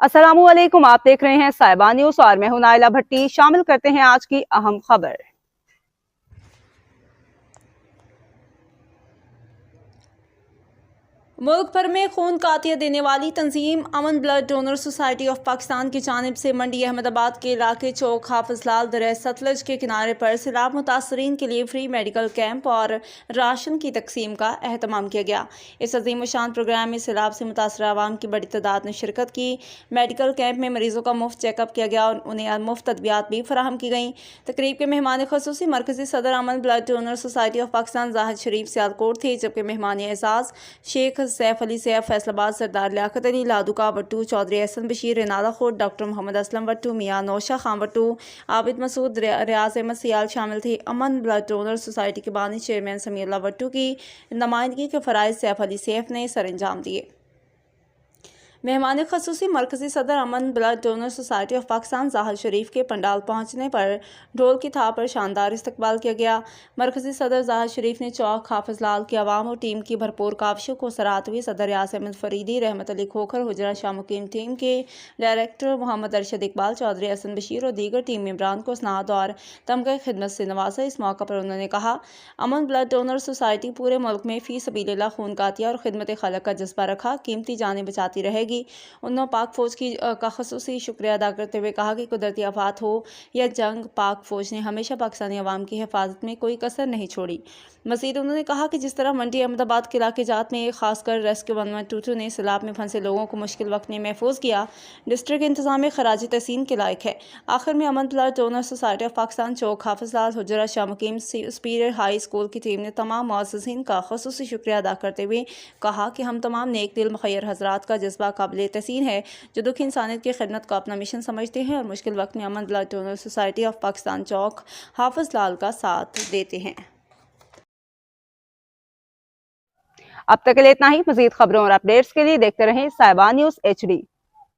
अस्सलामुअलैकुम, आप देख रहे हैं साहिबा न्यूज और मैं हूं नाइला भट्टी। शामिल करते हैं आज की अहम खबर। मुल्क भर में खून का अतिया देने वाली तंजीम Aman blood donor society of Pakistan की जानिब से मंडी अहमदाबाद के इलाके चौक हाफिज लाल दरिया सतलज के किनारे पर सैलाब मुतासरीन के लिए फ्री मेडिकल कैंप और राशन की तकसीम का एहतमाम किया गया। इस अजीम शान प्रोग्राम में सैलाब से मुतासर आवाम की बड़ी तादाद ने शिरकत की। मेडिकल कैंप में मरीजों का मुफ्त चेकअप किया गया और उन्हें मुफ्त अद्वियात भी फराहम की गई। तकरीब के मेहमान खसूसी मरकजी सदर Aman blood donor society of Pakistan Zahid Sharif Sialkot थे, जबकि मेहमान एजाज शेख सैफ अली सैफ फैसलाबाद, सरदार लियाकत अली लादुका वट्टू, चौधरी एहसन बशीर रेनाला खोट, डॉक्टर मोहम्मद असलम वट्टू, मियाँ नौशा खां वट्टू, आबिद मसूद, रियाज अहमद सियाल शामिल थे। अमन ब्लड डोनर सोसाइटी के बानी चेयरमैन समीउल्लाह वट्टू की नुमाइंदगी के फ़राइज़ सैफ अली सैफ ने सरअंजाम दिए। मेहमान खसूसी मरकजी सदर Aman blood donor society of Pakistan Zahid Sharif के पंडाल पहुँचने पर ढोल की थाप पर शानदार इस्तकबाल किया गया। मरकजी सदर जाहिद शरीफ ने चौक हाफिज लाल की आवाम और टीम की भरपूर काविशों को सराहते हुए सदर रियाज अहमद फरीदी, रहमत अली खोखर, हुजरा शाह मुकीम टीम के डायरेक्टर मोहम्मद अरशद इकबाल, चौधरी एहसन बशीर और दीगर टीम मेम्बरान को स्नाद और तमगा खिदमत से नवाजा। इस मौका पर उन्होंने कहा, अमन ब्लड डोनर सोसाइटी पूरे मुल्क में फ़ी सबीलिल्लाह खून का अतिया और खिदमत खलक का जज्बा रखा, कीमती जानें बचाती रहेगी। उन्होंने पाक फौज का खसूसी शुक्रिया अदा करते हुए कहा कि कुदरती आफात हो या जंग, पाक फौज ने हमेशा पाकिस्तानी अवाम की हिफाजत में कोई कसर नहीं छोड़ी। मज़ीद उन्होंने कहा कि जिस तरह मंडी अहमदाबाद के इलाके जात में खासकर रेस्क्यू 1122 ने सैलाब में फंसे लोगों को मुश्किल वक्त में महफूज किया, डिस्ट्रिक्ट इंतजाम खराज तहसीन के लायक है। आखिर में Aman blood donor society of Pakistan Chowk Hafiz Lal Hujra Shah Muqeem superior high school की टीम ने तमाम मुअज़्ज़िज़ीन का खसूसी शुक्रिया अदा करते हुए कहा कि हम तमाम नेक दिल मुखय्यर हजरात का जज्बा काबिल तहसीन है, जो दुख इंसानियत की खिदमत को अपना मिशन समझते हैं और मुश्किल वक्त में Aman blood donor society of Pakistan Chowk Hafiz Lal का साथ देते हैं। अब तक के लिए इतना ही। मजीद खबरों और अपडेट्स के लिए देखते रहें साहिबा न्यूज HD।